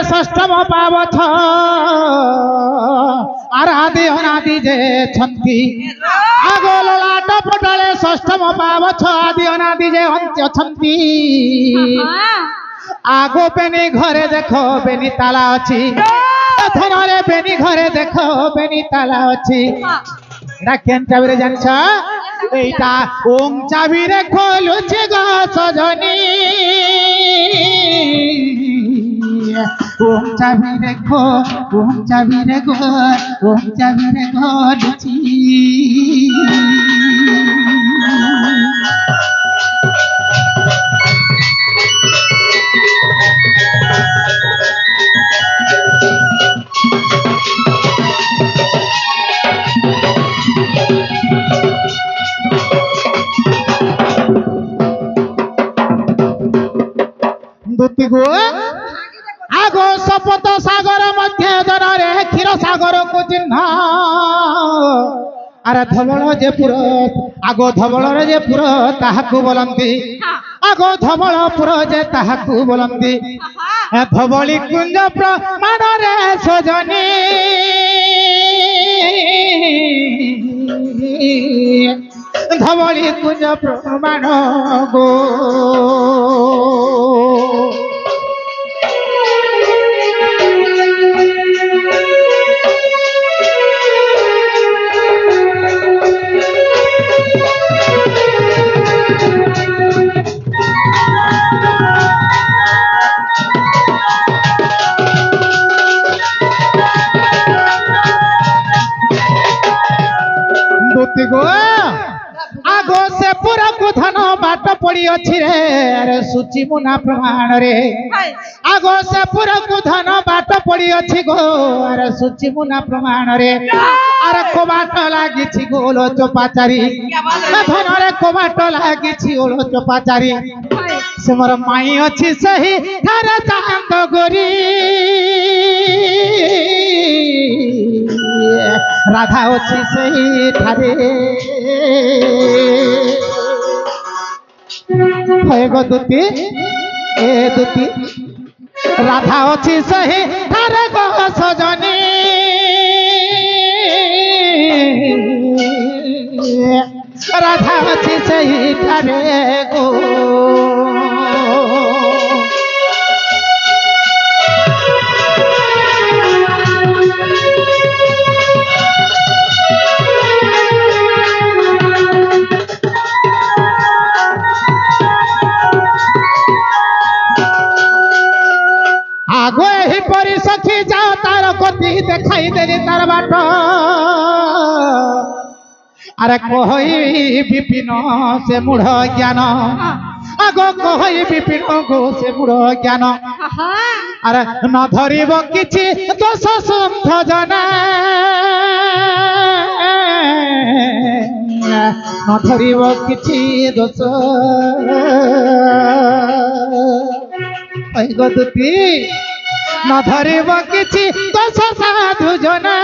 षष्ठम पावछ आराधि अनादि जे छंती आगो ललाट पटाले षष्ठम पावछ आदि अनादि जे छंती आगो बेनी घरे देखो बेनी ताला अछि थनरे बेनी घरे देखो बेनी ताला अछि एटा केन चाबी रे जानछ एटा ओम चाबी रे खोलुछि ग सजनी ओम चाबी रे खो ओम चाबी रे गो ओम चाबी रे खोलुछि दुती गो आगो सपत सागर मध्य जरे क्षीर सागर को चिन्ह अरे धवल जे पुर आगो धवल जे पुर ताहाकू बोलंती आगो धवल पुर जे ताहाकू बोलंती धवली कुंज प्रमाण रे सजनी धवली कुंज प्रमाण गो गो आगो से पूरा को धन बाट पड़ी अच्छी रे अरे सूची मुना प्रमाण रे आगो से पूरा को धन बाट पड़ी अच्छी गो अरे सूची मुना प्रमाण रे अरे कोबाट लागी छी गोलो चोपाचारी धन रे कोबाट लागी छी गोलो चोपाचारी से मोर माई अच्छी सही थारे चांद गोरी राधा अच्छी सही थारे गो दुती ए दुती राधा अच्छी सही थारे गो सजनी राधा अच्छी सही थारे गो आगो ही परी सखी जाओ तार गति देखाई देली तार बाट अरे कहि विपिन से मूढ़ ज्ञान आगो कहि विपिन गो से मूढ़ ज्ञान अरे न धरिब किछि दोष सुंध जना न धरिब किछि दोष दुती न धरिब किछि दोष साधु जना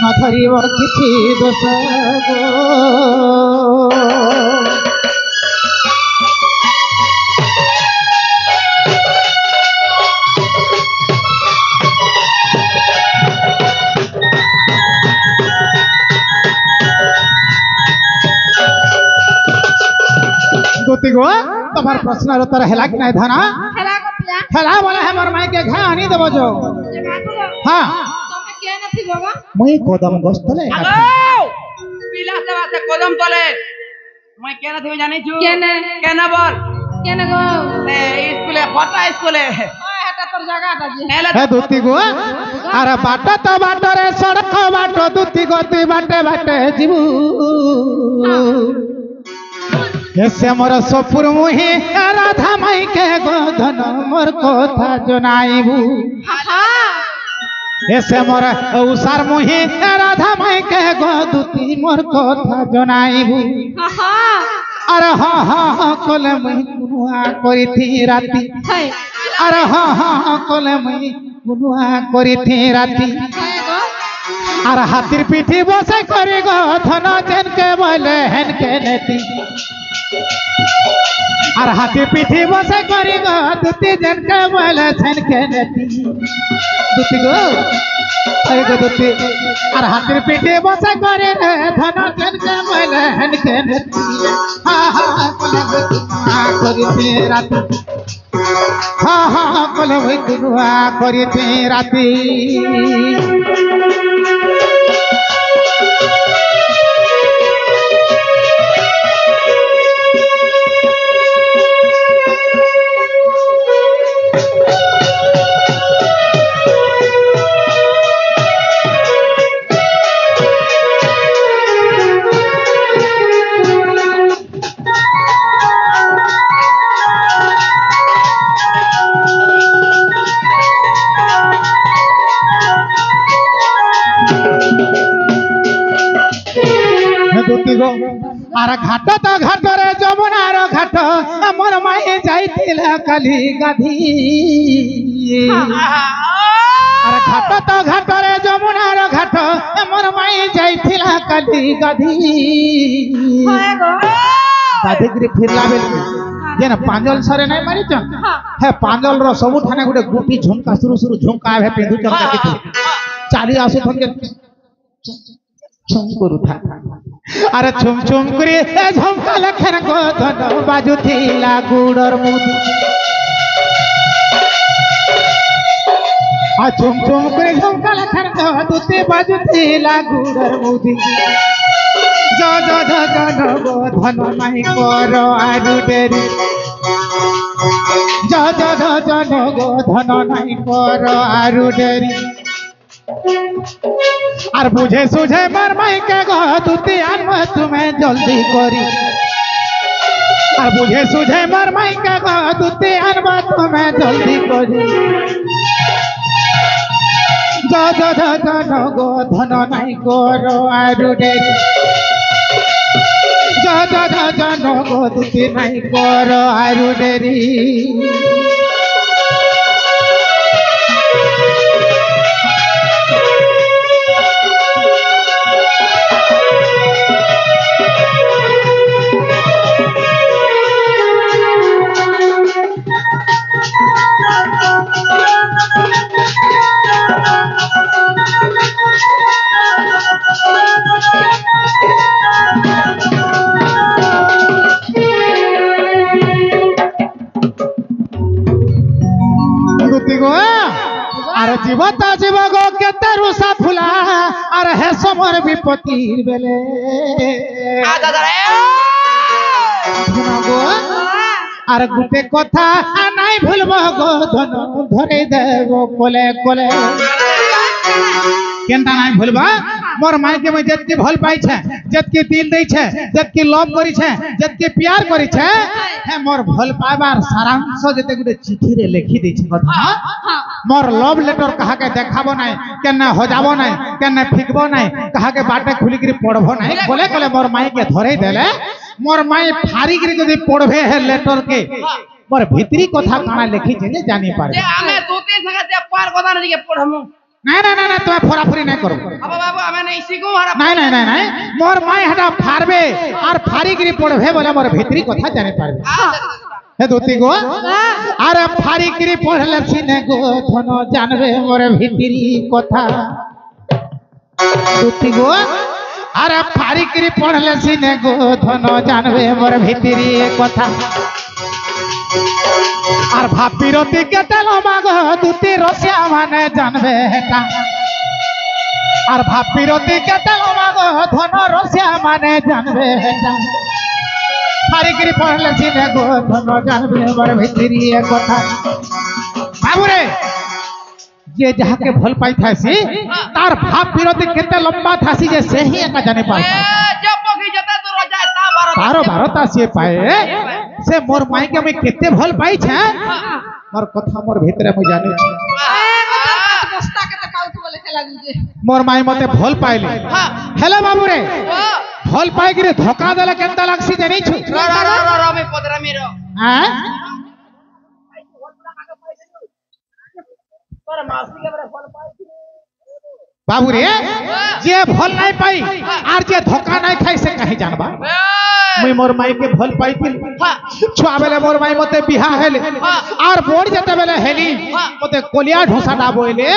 न धरिब किछि दोष गो दुती गो तुम्हार प्रश्न उत्तर हैला कि नहीं धना हैला बोला है मोर माई के घा आनी देबो जो हां तुम के नथी बाबा मई कदम गस्तले पिला से कदम तले मई के नथी जानि छु केने बोल केने गो ए स्कूले फटा स्कूले हटा तोर जगह दाजी हे दुती गो अरे बाट तो बाट रे सड़क बाट दुती गति बाटे बाटे जीवू ऐसे मोर सपुर मुही राधा माई के गोधन मोर कथा जनाइबू ऐसे मोर उसार मुही राधा माई के गोदुती मोर कथा जनाइबू अरे हाँ हाँ कले मुही कुनुआ करी थी राती अरे हाँ हाँ कले मुही कुनुआ करी थी राती अरे हाथीर पीठी बसे करी गोधन जेन के बोले हेन के नेती আর হাতি পিঠে বসে করি গো দুটি জনকে বলে ছনকে নেতি দুটি গো এই গো দুটি আর হাতির পিঠে বসে করে রে ধন জনকে বলে হনকে নেতি হা হা করিতে রাতি হা হা কলে ওই দুয়া করিতে রাতি আর ঘাট তো ঘাটরে যমুনার ঘাট আমার মায়ে যাইছিল কালি গাধি আর ঘাট তো ঘাটরে যমুনার ঘাট আমার মায়ে যাইছিল কালি গাধি গাধিগিরি ফিরলা বেলে যেন পাঞ্জল সরে নাই মারিছ হ্যাঁ পাঞ্জল র ସବୁଠାନେ ଗୋଟେ ଗୁଟି ଝୁମକା ସୁରୁ ସୁରୁ ଝୁମକା ହେ ପିନ୍ଧୁଛ ଦେଖିଛୁ ଚାଲି ଆସୁଥんछुम करूथा अरे छुम छुम करी झुमका लखन को धन बाजुथिला गुडर मुदी आ छुम छुम करी झुमका लखन को दुते बाजुथिला गुडर मुदी जो जो जो जो गो धन नाही कर आरु डेरी जो जो जो जो गो धन नाही कर आरु डेरी আর বুঝে সুঝে মার মাইকে গো তুতি আনব তুমি জলদি করি আর বুঝে সুঝে মার মাইকে গো তুতি আনব তুমি জলদি করি যা যা যা যা গো ধন নাই করো আরু ডেরি যা যা যা যা গো তুতি নাই করো আরু ডেরি আর জীবত জীব গো কেতে রুষা ফুলা আর হে সমর বিপত্তির বেলে আর গুটে কথা নাই ভুলব গো ধন ধরে দেব কোলে কোলে কেনটা নাই ভুলবা मोर माई के मैं जतके भल पाई छे जतके दिल दई छे जतके लव करी छे जतके प्यार करी छे हे मोर भल पाइबार सारांश जते गुटे चिठी रे लिखि दै छे कथा मोर लव लेटर कहा के देखाबो नै केना हो जाबो नै केना फिकबो नै कहा के बाटे खुली करी पढ़बो नै बोले कोले मोर माई के धरे देले मोर माई फारी करी जदी पढ़बे है लेटर के मोर भीतरी कथा काना लिखि छे जानि पारे जे हमें तोते संगे ते पार कथा नै के पढ़मु नहीं नहीं नहीं तुम्हें फोराफोरी नहीं करो अब बाबू हमें नहीं सीखू नहीं नहीं नहीं नहीं मोर माई हटा फारबे और फारी गिरी पढ़बे बोले मोर भीतरी कथा जाने पारबे हे दोती गो अरे फारी गिरी पढ़ले सिने गो धन जानबे मोर भीतरी कथा दोती गो अरे फारी गिरी पढ़ले सिने गो धन जानबे मोर भीतरी कथा আর ভাপিরতি কেতে লমাগ দুটি রসিয়া মানে জানবে হেটা আর ভাপিরতি কেতে লমাগ ধন রসিয়া মানে জানবে হেটা ফারিগিরি পড়লে সিনে গো ধন জানবে মোর ভিতরি কথা বাবুরে যে যাহাকে ভাল পাই থাসি তার ভাপিরতি কেতে লম্বা থাসি যে সেহি একা জানি পায় যে পকি যেতে দূর যায় তা 12 তা সে পায় से मोर माई के मैं केते भल पाई छे मोर कथा मोर भीतरे मैं जाने छी बस्ता के त काउत बोले खेला गुजे मोर माई मते भल पाइले हेलो बाबू रे भल पाई गिरे धोखा देले केनता लागसी जानि छु रो मैं पदरा मेरो हां तोर मासी के बरे भल पाई बाबू रे जे भल नहीं पाई आर जे धोखा नहीं खाई से कहीं जानबा मुई मोर माई के भल पाई छुआ बेले मोर माई मते बिहा हेले और बोर्ड जते बेले हेली मते कोलिया ढोसाटा बोइले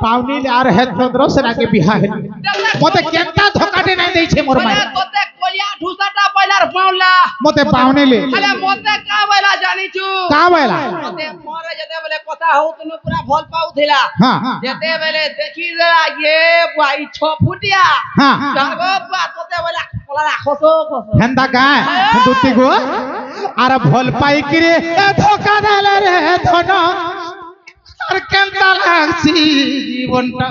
पावनी ले आर हे चंद्र सेना के बिहा हेली मते केनता धोकाटे नहीं देई छे मोर माई तोते कोलिया ढोसाटा पहिलार पावला मते पावनी ले अरे मते का बैला जानी छु का बैला मते मोरे जते बेले कथा हो तने पूरा भल पाउ थिला हां जते बेले देखी जरा ये भाई 6 फुटिया हां जागो बा तोते बेला कोला खसो खसो हेंदा का दुत्ती गो आर भल पाई कि रे ए धोका देले रे धन আর কেনতা লাগছি জীবনটা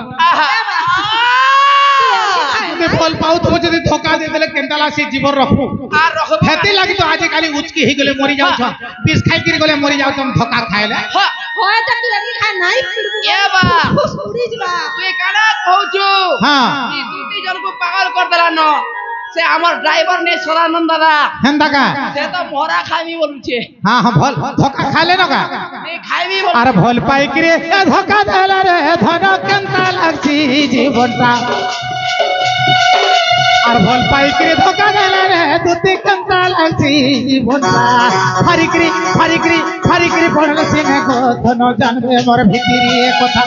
তুমি ফল পাও তুমি যদি ধোকা দিয়ে দিলে কেনতা লাগছি জীবন রাখবো আর রাখবো হেতে লাগি তো আজ কালি উচকি হই গলে মরি যাওছ বিষ খাই কি গলে মরি যাও তুমি ধোকা খাইলে হয় যা তুই লাগি খাই নাই এ বা উড়ি যা তুই কানা কହୁଛୁ হ্যাঁ তুই দুটি জনକୁ পাগল কর দেলা ন সে আমার ড্রাইভার নে সদানন্দ দাদা হেন্দা কা সে তো মোরা খাইবি বলুছে হ্যাঁ হ্যাঁ ভল ধোকা খাইলে না কা এই খাইবি বল আর ভল পাই কি রে এ ধোকা দেলে রে ধন কেনতা লাগছি জীবনটা আর ভল পাই কি রে ধোকা দেলে রে দুতি কেনতা লাগছি জীবনটা হারিকরি পড়লে সিনে গো ধন জানবে মোর ভিতরি কথা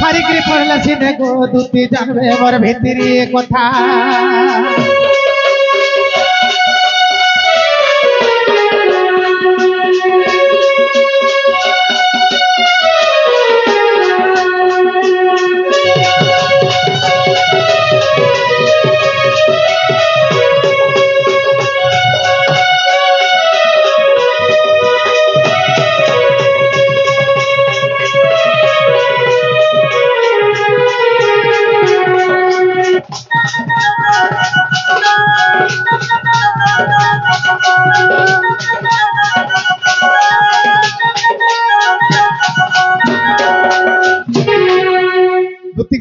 হারিকরি পড়লে সিনে গো দুতি জানবে মোর ভিতরি কথা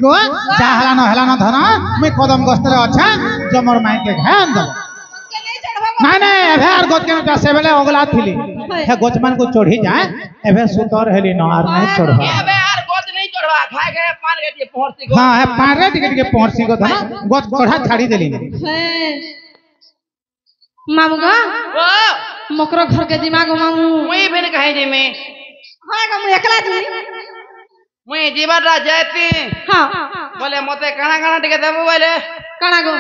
को जा हलानो धन मैं कदम गस्तरे अच्छा जमर माई के घान दो नहीं नहीं एभे आर गज के से बेले अगला थिली हे गजमान को चढ़ी जाए एभे सुतर हेली न आर नहीं चढ़वा एबे आर गज नहीं चढ़वा खाए के पान के पहुंची गो हां है पारे टिकट के पहुंची गो धन गज चढ़ा छाड़ी देली मामू गा ओ मकरो घर के दिमाग मामू मुई बिन कहे जे में हां गा मु एकला दी मुई जीवरा जाती हां बोले मते काना काना टिके देबो बोले काना गो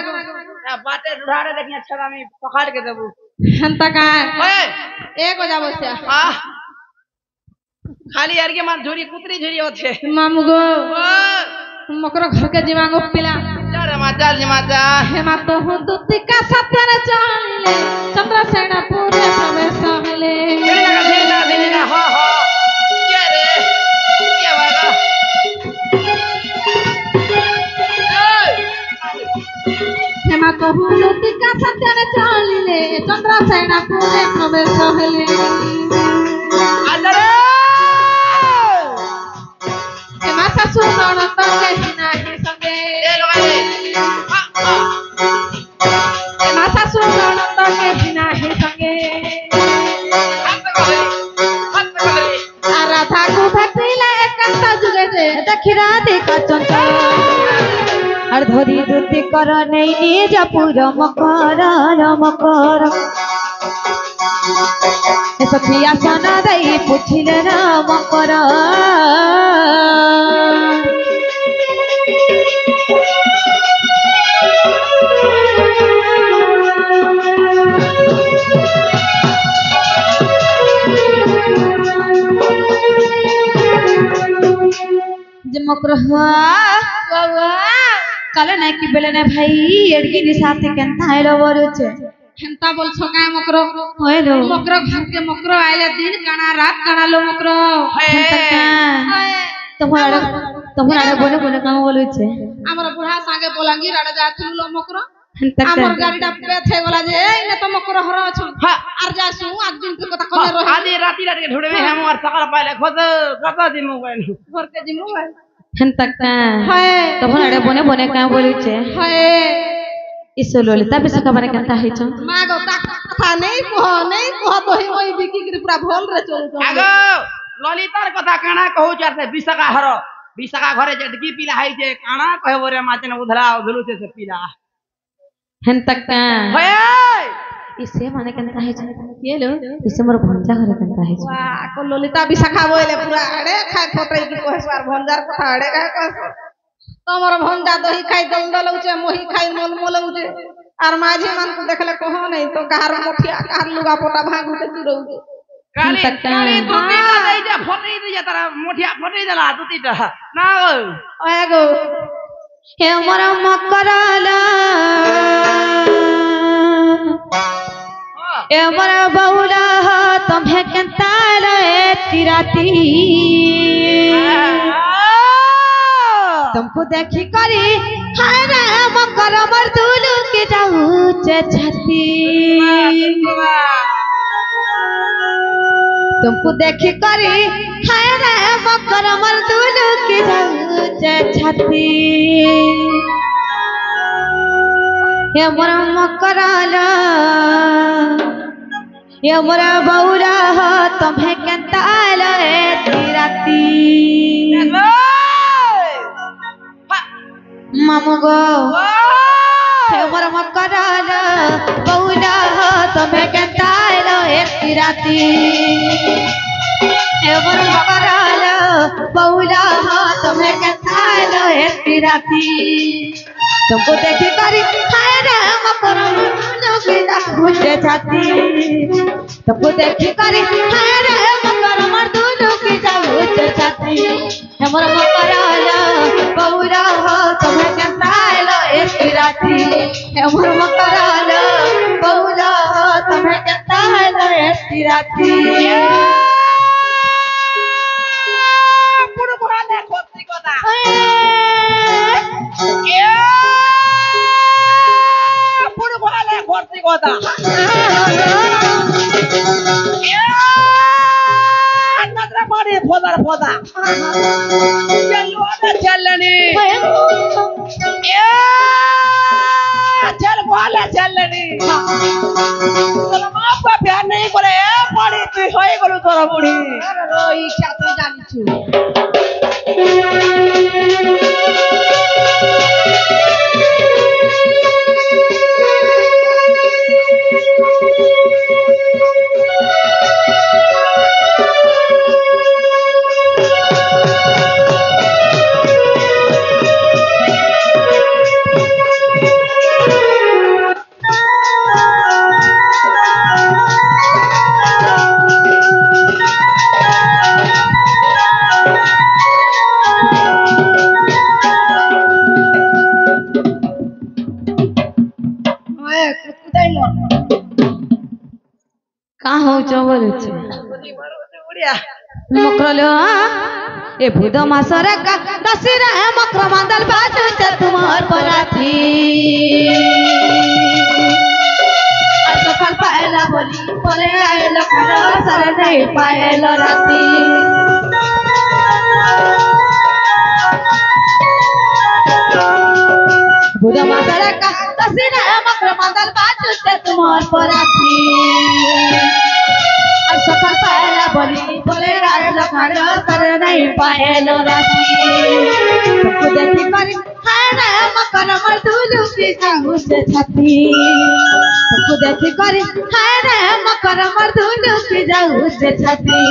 बाटे ढुढाड़े देखिया छड़ा में पकड़ के देबो हंता का ओए एक हो जाबो से आ खाली यार के मार झुरी कुतरी झुरी होते मामू गो ओ मकरो घर के दिमाग पिला चल माता हे मा तो हूं दुती का सत्यर चाले चंद्रसेन पूरे प्रवेश हले धीरे हो ये रे ये वाला हे मा तो हूं दुती का सत्यर चाले चंद्रसेन पूरे प्रवेश हले आदरे हे मा ससुर ननद के नाही संगे ए लोगे हे मा ससुर ननद के नाही संगे राधा को भक्तिला एकांत जुगे जे देखिरा देखा चंचल আর ধরি দুতি কর নেই নিজ পুর মকর সখিয়া সোনা দেই পুছিলে না মকর যে মকর বাবা কালে নাই কি বেলে না ভাই এড়কি নিসাতে কেনতা আইলো বলছে হেনতা বলছো কায় মকর হইলো মকর ঘর के मकरो आइले दिन काना रात काना लो मकरो हेनता তোমার বলে বলে কাম বলছে আমার বুড়া সাগে বলাঙ্গি রাড়া যাতুল লো মকর আমার গাড়িটা পেছে গলা যে এই না তো মকর হর আছো আর যাসু একদিন তো কথা কবে রহি आधी राती रात के ढूंढे में हम और सकाल पाले खुद कता दी मोबाइल घर के जी मोबाइल হেনতা তোমার বনে বনে কাম বলছে ইসো ললিতা বিশকা মানে কেনতা হইছ মা গো কথা नहीं कह तो ही ओई बिकी के पूरा भोल रे चल आगो ललितार कथा काना कहू चार से बिसका घरे जदकी पिला है जे काना कहबो रे माचन उधरा उधलु से पीला हेन तक का होय इसे माने केनता है ये लो इसे मोर भंजा घरे केनता है वाह को ललिता विशाखा बोले पूरा अड़े खाय फोटई की कोहसवार भंजार को अड़े खाय कोहस तमर भंजा दही खाई दलदल उचे मोही खाई मोल उचे आर माझी मन को देखले कहो नहीं तो कार मुठिया कार लुगा पोटा भाग उठे चिरौजे काली काली दुती दई जा फोटई दे जा तारा मुठिया फोटई देला दुतीटा ना ओए गो हे मोर मकराला ए मोर बौला तुम्हें केनता ले तिराती तुमको देखी करी हाय रे मकर मर्दुलू के जाऊ छती तुमको देखी करी हाय रे मकर मर्दुलू के जाऊ छती हे मोर मकराला ये मोर बौला तुम्हें केनता ले तिराती मामू गो हे मोर मकराला बौला तुम्हें केनता ले तिराती हे मोर मकराला बौला तुम्हें केनता ले तिराती तुमको देखी करी हाय रे मकर घुटे छाती तुमको देखी करी हाय रे मकर मर्दुलू की घुटे छाती हमर मकराला बौरा हो तुम्हें केनता लो एक राती हमर मकराला बौरा हो तुम्हें केनता लो एक राती पुरु भराले खोती कोदा पुरु भराले खोती कोदा नजर पड़ी फोदा चलो ना चलनी चल बोले चलनी चलो माफ का प्यार नहीं करे पड़ी तू होई गलु तोरा बुढ़ी रोई क्या तू जानी छु कहाँ हो चवल मकरलो ए भूद मासरे का दसिरा मकर मांदल बाजू से तुम्हार पराथी सफल पाएला बोली परे आएला करो सर नहीं पाएला राती भूद मासरे का दसिरा मकर मांदल बाजू से तुम्हार पराथी सफल पाएला बोली बोले राय लखाड़ो कर नहीं पाएलो राती तुमको देखी करी हाय रे मकर मर्दुलू की घुस छती तुमको देखी करी हाय रे मकर मर्दुलू की घुस छती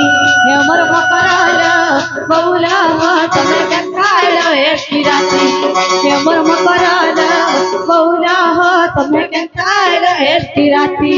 हे मोर मकराला बौला तुम्हें केनता लो एक राती हे मोर मकराला बौला तुम्हें केनता लो एक राती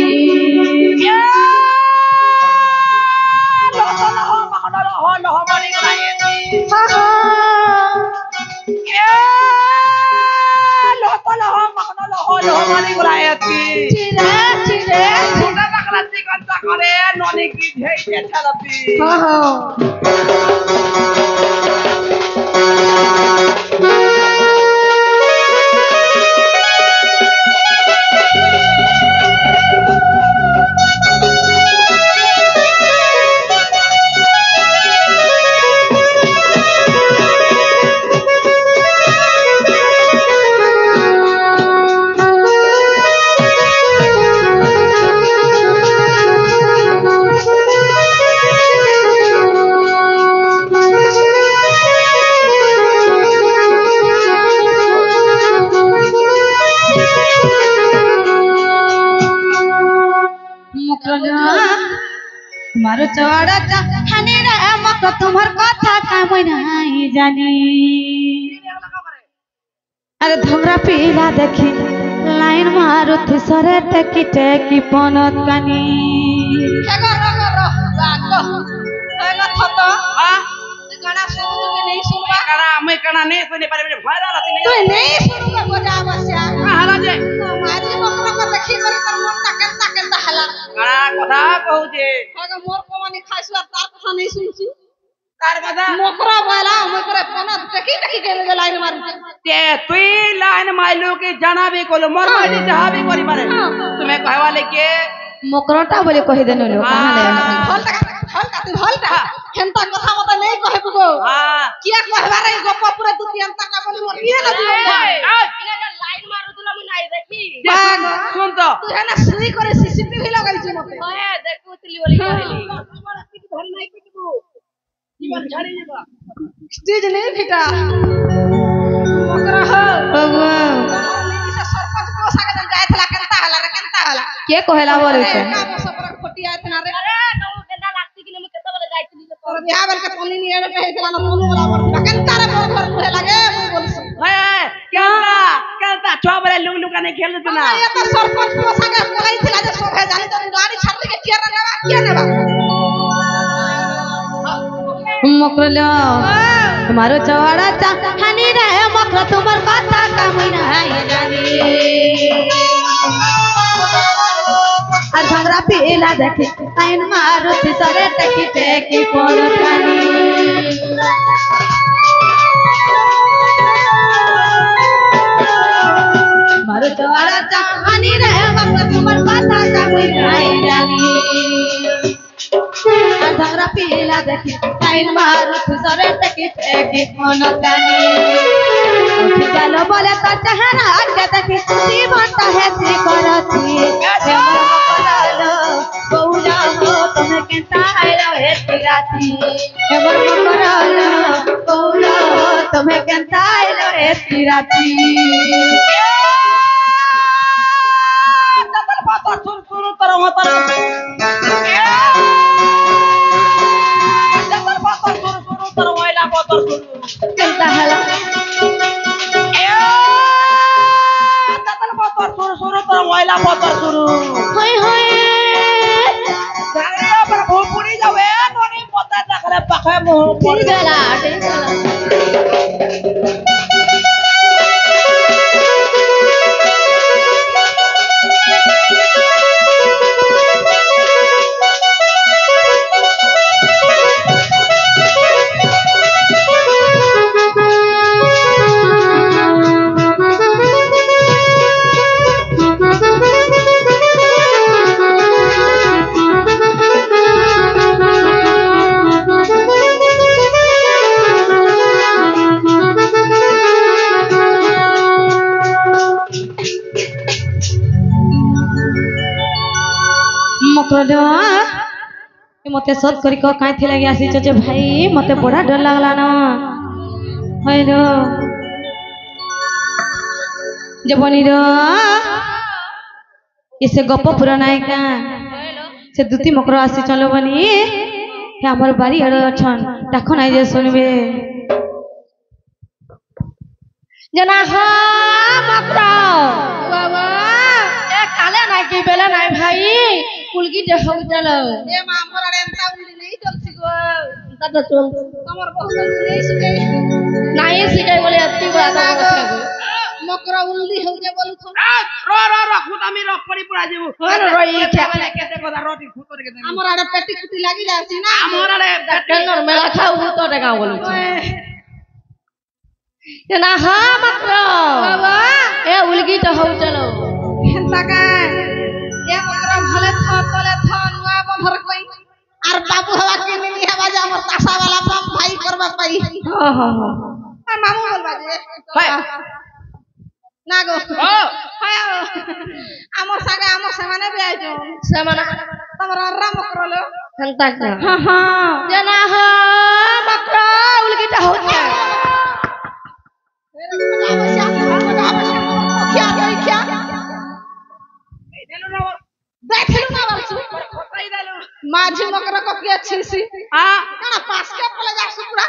चौड़ा चाहनी रे मकर तुम्हार कथा का मैं नहीं जानी अरे धमरा पीला देखी लाइन मारो थिसरे टेकी टेकी पनत कानी हेगा रो हेगा थतो गाना सुन के नहीं सुनबा गाना नहीं सुने पारे में भरा रहती तू नहीं सुनबा बजा बसिया हाला जे माझी मकर को देखी करे तर मन केनता हला गाना कथा कहू जे हेगा मोर को मानी खाइसवा तार कथा नहीं सुनसी तार कथा मकरा वाला मकरे पनत टेकी के लाइन मार ते तुई लाइन माइलो के जाना भी कोलो मोर माइली जहां भी करी पारे तुम्हें कहवा लेके मकरटा बोले कहि देनो लो कहां ले हलटा हेंता कथा मत नहीं कहबो गो किया कहबा रे गप पूरा दुतियंता का बोली मोर ये ना दियो लाइन मारू तुला मु नाही देखी सुन तो तू है ना सुई करे सीसीटीवी लगाई छी मते ओए देखुतली बोली कहली धन नहीं पिटबो जीवन झाड़ी जेबा स्टेज नहीं फिटा मकरा हो भगवान इसे सरपंच को सागे जाय थला केनता हला के कहला बोले छे का सब खोटी आयत ना रे अरे केनता लागती कि मैं केता बोले जायती तोर बियाह बेल के कोनी नहीं एबे कहे थला ना कोन वाला बोल केनता रे मोर घर मुहे लागे मु बोलस ए केनता छोबरे लुंगलुका नहीं खेल देना ये तो सरपंच को सागे बोलाई थला जे सोभे जानी तो गाड़ी छाती के किया नेबा मकरलो तुम्हारो चौड़ा चाहनी रे मकर तुम्हार कथा का मैं नहीं जानी और झगड़ा पीला देखी आइन मारो सरे टेकी टेकी पड़तानी मारो चौड़ा चाहनी रे मकर तुम्हार कथा का मैं नहीं जानी और झगड़ा पीला देखी आइन मारो सरे टेकी टेकी पड़तानी चलो बोले तो चेहरा के देखी जीवन है सी करती बहुला हो तुम्हें केंता आइलो हेती राती हमर मकरलो बहुला हो तुम्हें केंता आइलो हेती राती डबल बात सुन तर होतर डबल बात सुन तर वाला बात सुन केंता हला डबल बात सुन तर वाला बात सुन होय होय गाड़िया पर भोपुरी जावे तो नहीं पता तकले पखे मुंह ठीक गला मकरलो मते सत करी को काई थी लगी आसी जे भाई मते बड़ा डर लागला ना हैलो जबनी रो इसे गप पूरा नाय का से दुती मकर आसी चलो बनी हे हमर बारी हड़ छन देखो नाय जे सुनबे जना हा मकरा बाबा ए काले नाय की बेला नाय भाई कुलगी जे हो चलो ए मां मोर एंता उली नहीं चलसी गो दादा चल हमर बहुत नहीं सिखाई बोले अति बड़ा मकरा उल्ली हो जे बोलू थो रो खुद आमी रो पड़ी पुरा जेबू रो ये क्या केते कोदा रोटी खुद के हमर आडे पेटी कुटी लागी जासी ना हमर आडे टेनर मेला खाऊ तो रे गांव बोलू ये ना हा मकरा बाबा ए उलगी तो हो चलो हेंता का ए मकरा भले था तले था नुआ बंधर कोई आर बाबू हवा के नहीं हवा जा हमर तासा वाला बम भाई करबा पाई हां हां हां मामू बोलबा जे हाय ना गो ओ हाय हमर सागे हमर सामाने बे आजो सामाना तमरा राम करलो हेंता का हां हां जना हा मकरा उलगी तो हो क्या माझी मकर को के छिसी हां ना पास के पले जा सुपुरा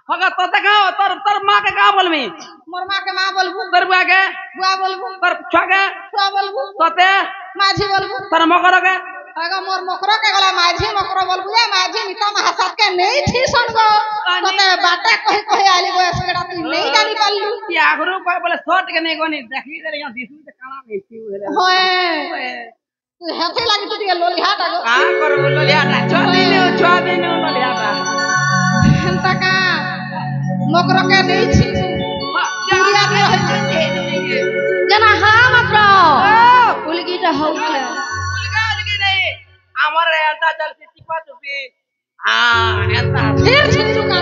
होगा तो देखो तर मां के का बोलबी मोर मां के मां बोलबू तर बुआ बोलबू तर छगे छुआ बोलबू तते माझी बोलबू तर मकर के अगर मोर मकर के गला माझी मकर बोलबू या माझी निता महासात के नहीं थी संगो तते बाटे कहि कहि आली गो एसकेडा तू नहीं जानी पाललू ये आगरो कोई बोले शॉर्ट के नहीं कोनी देखी रे यहां दिसू ते काना नहीं थी होए तू हेथे लागी तू के लोलिहा टागो का करो लोलियाटा छुआ दिनो लोलियाटा हंता का मकर के नहीं छी दुनिया के है जना हां मकर उलगी तो होउला उलगी नहीं हमर एंता चल से टिपा टुपी हां एंता फिर छिचू का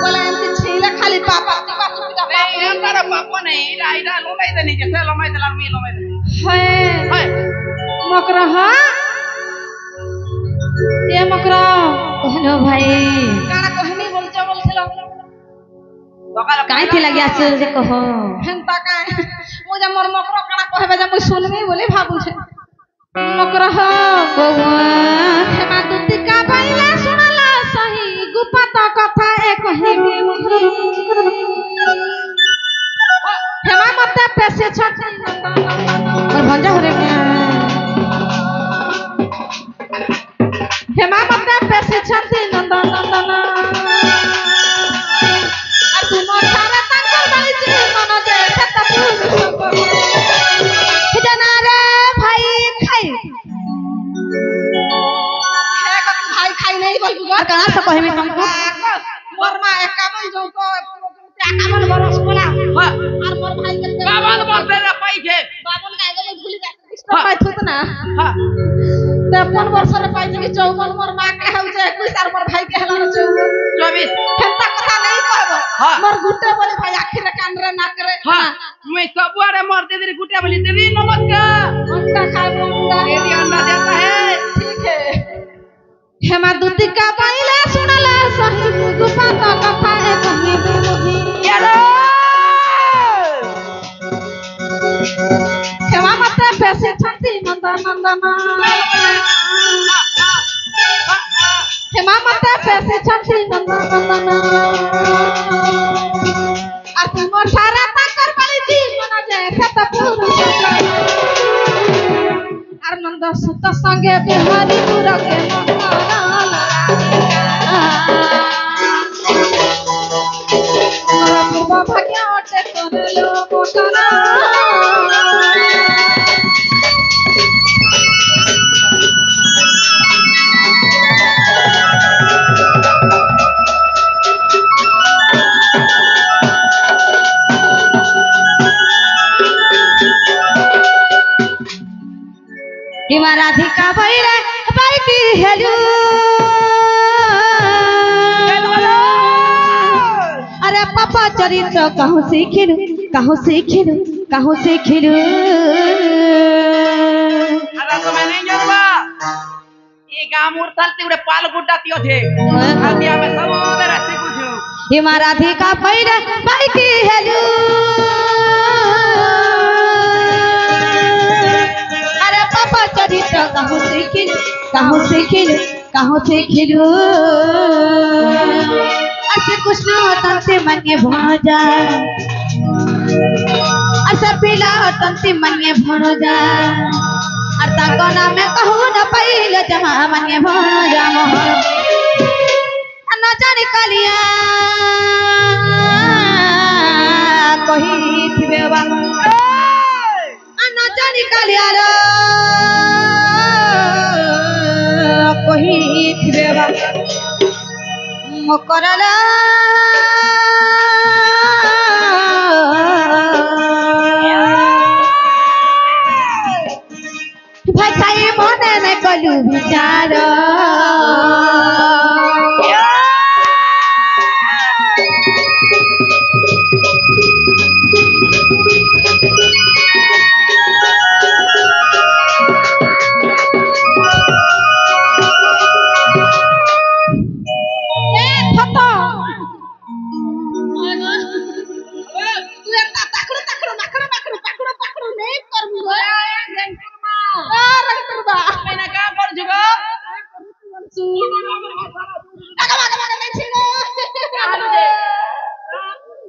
बोला एंती छीला खाली पापा टिपा टुपी का नहीं एंता रे पापा नहीं इरा लोलाई दे नहीं जैसे लोलाई दे लामी लोलाई दे है मकर हां ए मकर कहलो भाई काना कहनी बोलछलो काई थी लगी आछे जे कहो हेंता का मुझे मोर मकर काना कहबे जे मुई सुनबी बोली भाबू छे मकर ह हेमा दुती का बाइला सुनला सही गुपत कथा ए कहिबी मुही हेमा मते पैसे छट और भंजा हरे हेमा मते पैसे छट नंदन तुम सारा तंगल बाईजी मन दे खत तू जना रे भाई खाई है का भाई खाई नहीं बोल और कहां से कहबी तुमको मोर मां 51 जो को 51 बरस बोला और मोर भाई के बाबन बोलते रे पैसे बाबन का गले भूली जा इसको पाइथु त ना हां 53 वर्ष रे पाइथु कि 54 मोर मां के हउ जे 21 और मोर भाई के हला 24 हेंता कथा नहीं कहबो मोर गुटे बोली भाई आखिर कान रे नाक रे हां मैं सबुआरे मोर दे गुटे बोली तेरी नमस्कार अंडा खाबो अंडा ये अंडा देता है ठीक है हेमा दूती का बाइला सुनला सही गुपत कथा ए कहिबी मुही हेमा मते पैसे छंती नंदन हेमा मते पैसे छंती नंदन आ तुमर सारा ताकर बली जी मन जे खत पूर आर नंद सुत संगे बिहारी पुर के मोरा भाग्य ओटे करलो मोटना हिमा राधिका भैरे बाई की हेलू अरे पापा चरित्र कहूँ सीखिलू अरे तुम्हें नहीं जानवा ये गांव उड़तलती उड़े पाल गुड्डा तियो थे हल्दिया में सब मेरा सीखू हिमा राधिका भैरे बाई की हेलू अरे पापा चरित्र कहूँ सीखिलू असे कृष्ण तंते मन्ये भणजा असे पिला तंते मन्ये भणजा और ताको नाम कहूँ न पहिले जमा मन्ये भणजा न जाने कलिया कही थिबे बा न जाने कलिया रो कही थिबे बा मकरला भाई चाहे मने न कलू विचार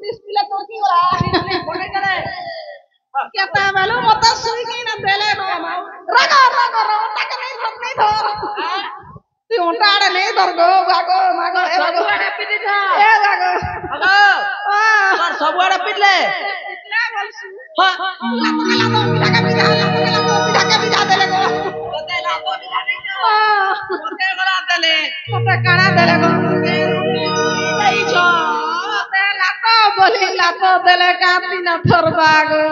ডিসপ্লে তো কি ওরা কেতা বেলু মতো সুই কি না দেলে রাগা রাগা ওটাকে নেই ধর তুই ওটা আরে নেই ধর গো গাগো মাগো এ গাগো এ গাগো তোর সবুয়ারে পিটলে ঢাকা বিধা দেলে গো ওতে গলা দেলে ওটা কানা দেলে গো লাতো বলি লাতো দেলে কাতি না থরবা গো